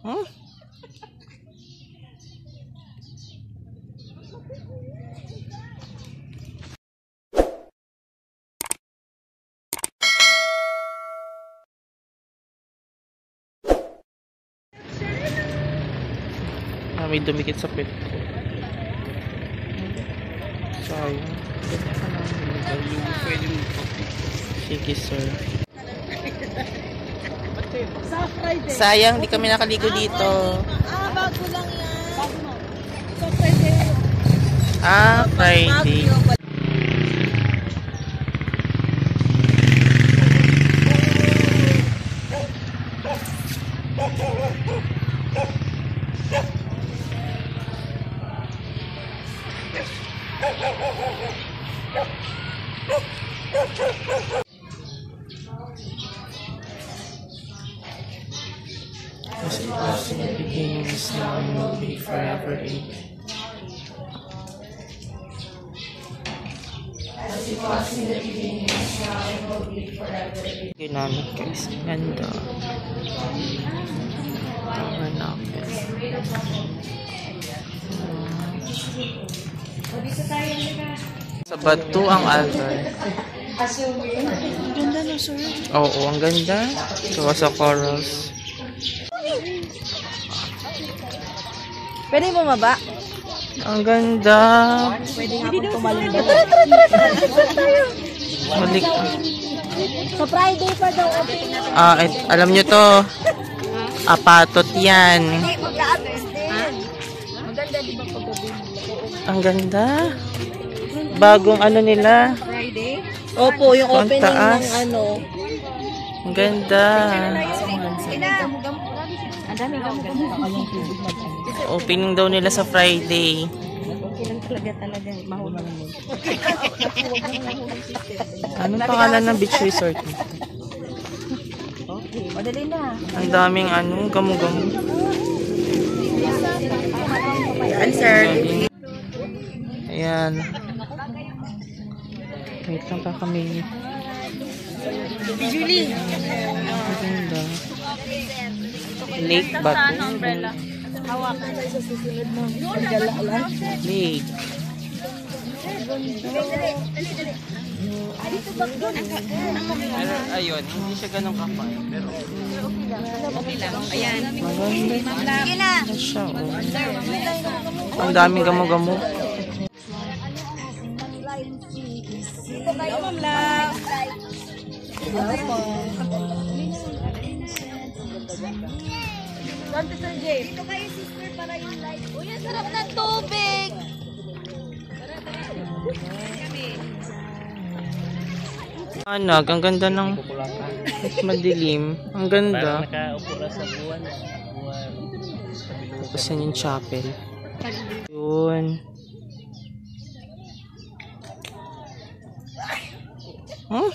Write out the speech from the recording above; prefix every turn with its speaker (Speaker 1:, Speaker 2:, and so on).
Speaker 1: Hmm? May dumikit sa pet ko. Sayang. Sige, sir. Sayang, di kami nakaligo dito.
Speaker 2: Bago lang yan. So,
Speaker 1: Friday. As it was in the beginning, is now, and will be forever. Amen. As it was in the beginning, is now, and will be forever. Ginamit guys. Ganda. Tower natin. Sa bato ang altar.
Speaker 2: ang ganda na, sir.
Speaker 1: Oo, ang ganda. Gawa sa corals.
Speaker 2: Pwede mo maba?
Speaker 1: Ang ganda.
Speaker 2: Pwede nga akong tumalong ba?
Speaker 1: Malik.
Speaker 2: Sa Friday pa daw open na.
Speaker 1: Alam nyo to. Apatot yan.
Speaker 2: Hindi, mag-a-address din. Maganda di ba paggabi?
Speaker 1: Ang ganda. Bagong ano nila.
Speaker 2: Friday? Opo, yung
Speaker 1: Ang
Speaker 2: opening
Speaker 1: taas.
Speaker 2: ng ano.
Speaker 1: Ang ganda.
Speaker 2: Ang dami ka
Speaker 1: Opening daw nila sa Friday.
Speaker 2: Okay lang talaga mahulog mo.
Speaker 1: Anong pangalan ng beach resort?
Speaker 2: Okay, madali na.
Speaker 1: Ang daming gamu-gamu.
Speaker 2: Yan, sir.
Speaker 1: Ayan. Wait lang pa kami.
Speaker 2: Julie.
Speaker 1: Ang ganda. Lake ba ito?
Speaker 2: Hawakan tayo sa susunod mo. Pagdala.
Speaker 1: Lake. Pero ayun, hindi siya ganun kapal. Pero
Speaker 2: Okay lang. Ayan.
Speaker 1: maganda. Ano siya, oh. Ang daming gamu-gamu.
Speaker 2: Dito kayo, Ma'am Lang. Dito kayo, sister, para yung light. Uy, ang sarap ng tubig.
Speaker 1: Ang ganda ng madilim. Ang ganda. Tapos yan yung chapel. Yun. Huh?